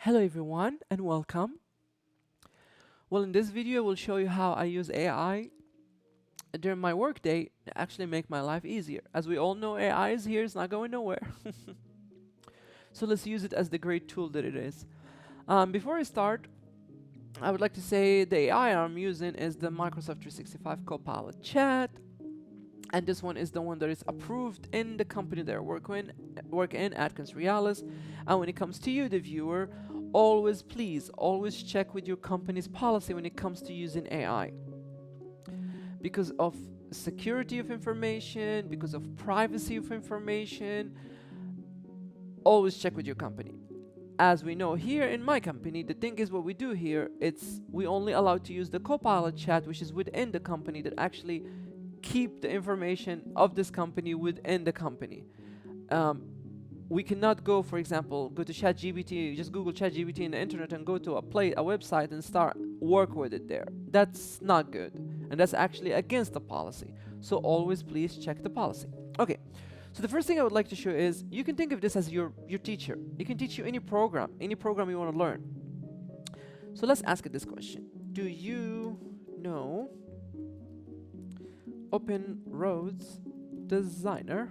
Hello everyone and welcome. Well, in this video, I will show you how I use AI during my workday to actually make my life easier. As we all know, AI is here, it's not going nowhere. So let's use it as the great tool that it is. Before I start, I would like to say the AI I'm using is the Microsoft 365 CopilotChat. And this one is the one that is approved in the company that I work in Atkins Realis. And when it comes to you, the viewer, always check with your company's policy when it comes to using AI. Because of security of information, because of privacy of information, always check with your company. As we know here in my company, the thing is what we do here, we only allowed to use the CopilotChat, which is within the company, that actually keep the information of this company within the company. We cannot go, for example, go to ChatGPT, just Google ChatGPT in the internet and go to a website and start work with it there. That's not good, and that's actually against the policy. So always please check the policy. Okay, so the first thing I would like to show is you can think of this as your teacher. He can teach you any program you want to learn. So let's ask it this question. Do you know Open Roads Designer?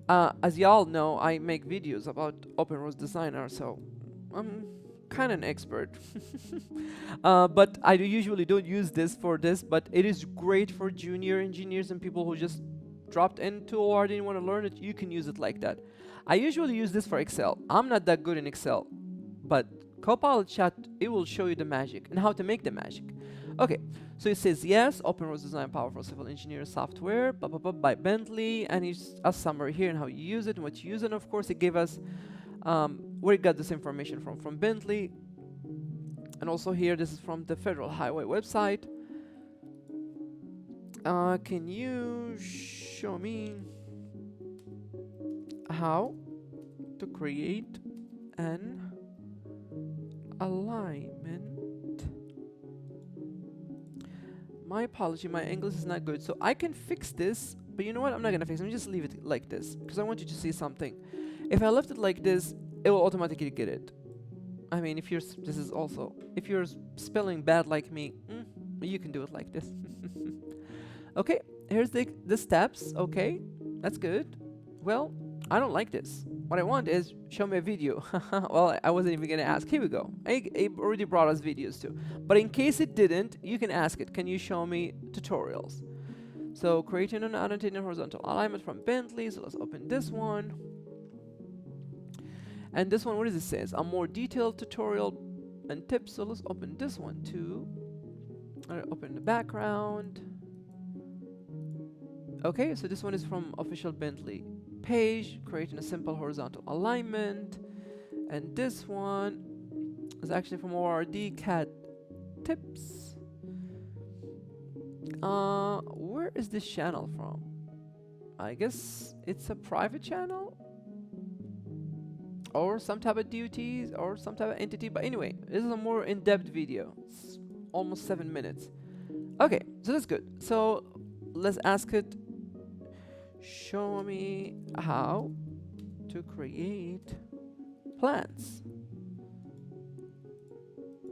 As y'all know, I make videos about Open Roads Designer, so I'm kind of an expert. But I usually don't use this for this, but it is great for junior engineers and people who just dropped into or didn't want to learn it. You can use it like that. I usually use this for Excel. I'm not that good in Excel, but CopilotChat, it will show you the magic and how to make the magic. Okay, so it says yes, Open Roads Design Powerful Civil Engineering Software by Bentley, and it's a summary here and how you use it and what you use it. And of course, it gave us where it got this information from Bentley, and also here this is from the Federal Highway website. Can you show me how to create an alignment? My apology, my English is not good, so I can fix this, but you know what? I'm not gonna fix it. I'm just leave it like this because I want you to see something. If I left it like this, it will automatically get it. I mean, if you're spelling bad like me, you can do it like this. Okay, here's the steps. Okay, that's good. Well, I don't like this. What I want is show me a video. Well, I wasn't even gonna ask. Here we go. I already brought us videos too. But in case it didn't, you can ask it. Can you show me tutorials? So creating an annotated horizontal alignment from Bentley. So let's open this one. And this one, what does it say? A more detailed tutorial and tips. So let's open this one too. Open the background. Okay, so this one is from official Bentley page, creating a simple horizontal alignment. And this one is actually from ORD CAD tips. Where is this channel from? I guess it's a private channel or some type of duties or some type of entity. But anyway, this is a more in-depth video. It's almost 7 minutes. Okay, so that's good. So let's ask it, show me how to create plans.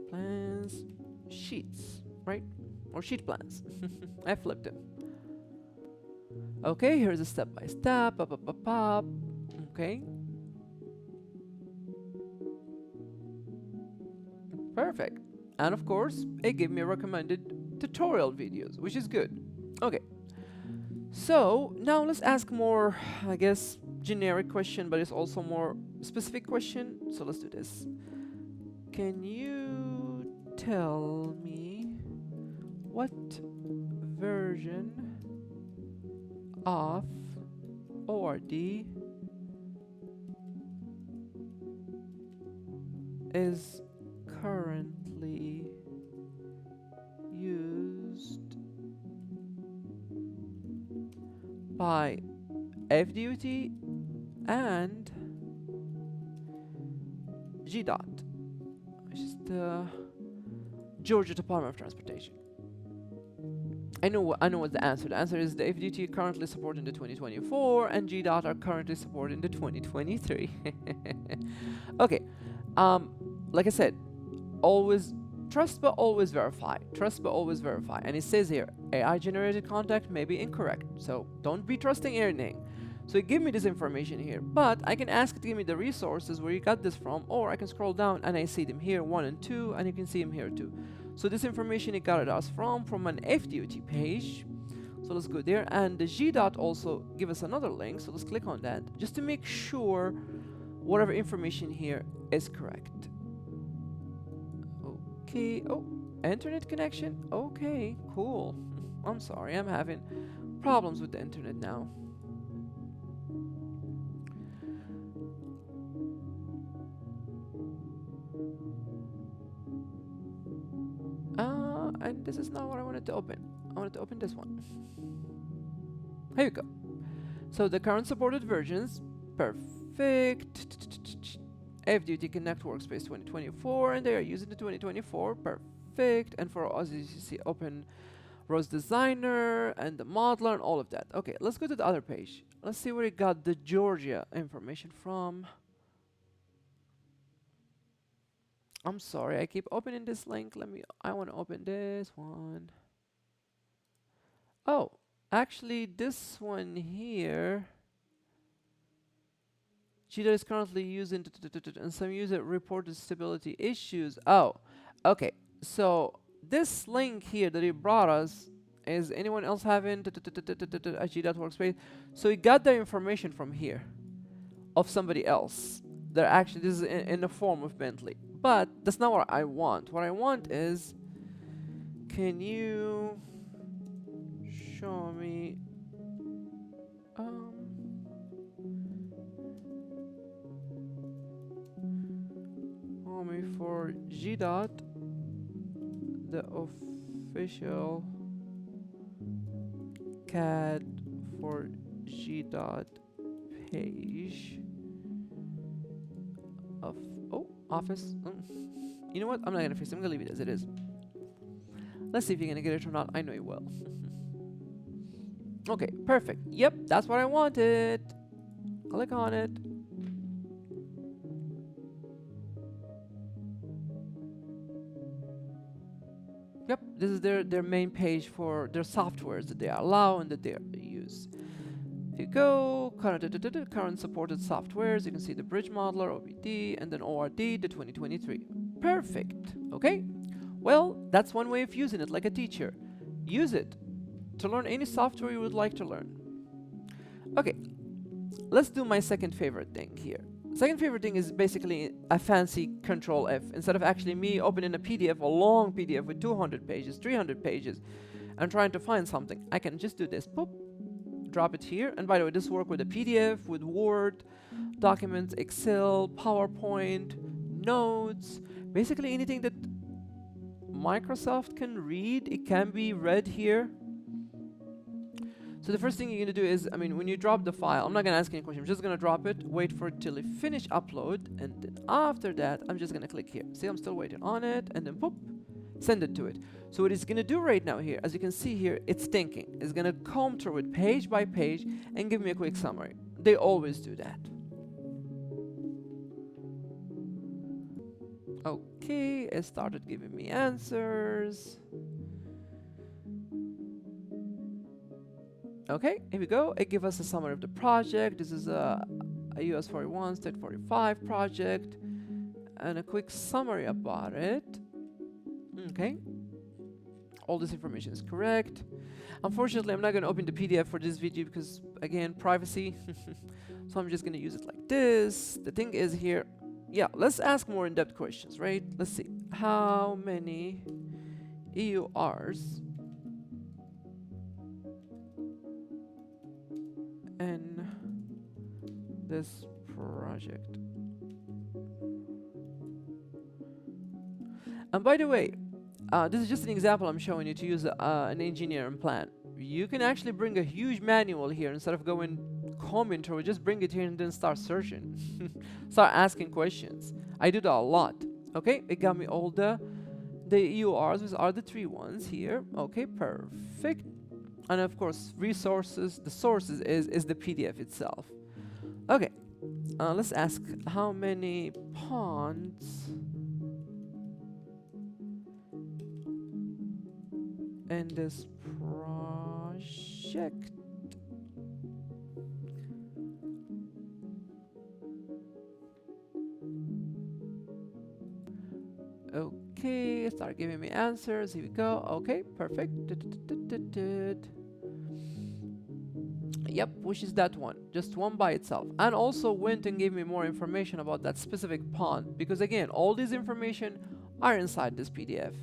Plans, sheets, right? Or sheet plans. I flipped them. Okay, here's a step by step. Okay. Perfect. And of course, it gave me recommended tutorial videos, which is good. Okay. So now let's ask more, I guess, generic question, but it's also more specific question. So let's do this. Can you tell me what version of ORD is currently used by FDOT and GDOT, which is the Georgia Department of Transportation. I know what the answer. The answer is the FDT currently supported in the 2024 and GDOT are currently supported in the 2023. Okay, like I said, always trust but always verify. Trust but always verify. And it says here, AI generated contact may be incorrect. So don't be trusting anything. So it gave me this information here, but I can ask it to give me the resources where you got this from, or I can scroll down and I see them here, 1 and 2, and you can see them here too. So this information it got us from an FDOT page. So let's go there, and the GDOT also give us another link, so let's click on that, just to make sure whatever information here is correct. Okay, oh, internet connection, okay, cool. I'm sorry, I'm having problems with the internet now. And this is not what I wanted to open. I wanted to open this one. Here you go. So the current supported versions, perfect. FDT Connect Workspace 2024, and they are using the 2024, perfect. And for us, as you see, open Rose Designer and the modeler and all of that. Okay, let's go to the other page. Let's see where it got the Georgia information from. I'm sorry, I keep opening this link. I want to open this one. Oh, actually this one here, GDOT is currently using and some user reported stability issues. Oh, okay. So this link here that it brought us, is anyone else having a GDOT workspace? So it got the information from here of somebody else. They're actually, this is in the form of Bentley. But that's not what I want. What I want is, can you show me for GDOT the official CAD for GDOT page of Office. You know what? I'm not gonna fix it. I'm gonna leave it as it is. Let's see if you're gonna get it or not. I know you will. Okay, perfect. Yep, that's what I wanted. Click on it. Yep, this is their main page for their softwares that they allow and that they use. If you go, current supported softwares, you can see the Bridge Modeler, OBD, and then ORD, the 2023. Perfect, okay? Well, that's one way of using it, like a teacher. Use it to learn any software you would like to learn. Okay, let's do my second favorite thing here. Second favorite thing is basically a fancy Ctrl+F. Instead of actually me opening a PDF, a long PDF with 200 pages, 300 pages, and trying to find something, I can just do this, boop, drop it here. And by the way, this works with a PDF, with Word, documents, Excel, PowerPoint, notes, basically anything that Microsoft can read, it can be read here. So the first thing you're going to do is, when you drop the file, I'm not going to ask any questions, I'm just going to drop it, wait for it till it finish upload, and then after that, I'm just going to click here. See, I'm still waiting on it, and then boop, send it to it. So what it's going to do right now here, as you can see here, it's thinking. It's going to comb through it page by page and give me a quick summary. They always do that. Okay, it started giving me answers. Okay, here we go. It gives us a summary of the project. This is a US 41 State 45 project and a quick summary about it. Okay, all this information is correct. Unfortunately, I'm not going to open the PDF for this video because, again, privacy. So I'm just going to use it like this. The thing is here, yeah, let's ask more in-depth questions, right? Let's see. How many EURs in this project? And by the way, this is just an example I'm showing you to use an engineering plan. You can actually bring a huge manual here instead of going combing through it. Just bring it here and then start searching. Start asking questions. I do that a lot. Okay, it got me all the the URs, which are the three ones here. Okay, perfect. And of course, resources, the sources is the PDF itself. Okay, let's ask how many ponds in this project. Okay, start giving me answers. Here we go. Okay, perfect. Yep, which is that one, just one by itself. And also went and gave me more information about that specific pond, because again, all these information are inside this PDF.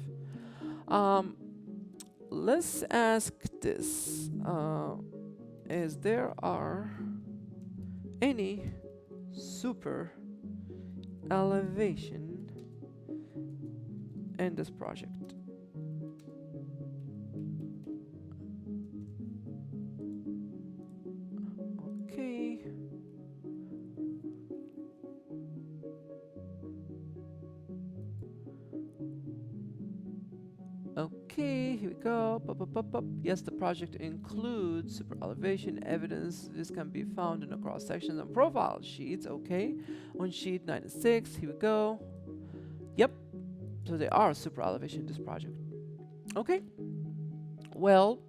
Let's ask this. Is there are any super elevation in this project? Okay. Okay, here we go. Yes, the project includes super elevation evidence. This can be found in across sections and profile sheets. Okay, on sheet 96. Here we go. Yep. So there are super elevation in this project. Okay. Well,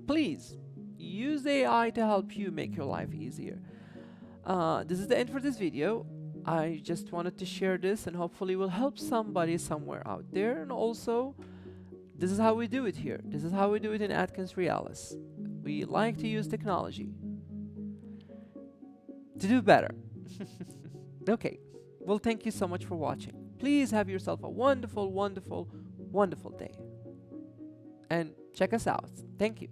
please use AI to help you make your life easier. This is the end for this video. I just wanted to share this and hopefully will help somebody somewhere out there. And also, this is how we do it here. This is how we do it in Atkins Realis. We like to use technology to do better. Okay. Well, thank you so much for watching. Please have yourself a wonderful, wonderful, wonderful day. And check us out. Thank you.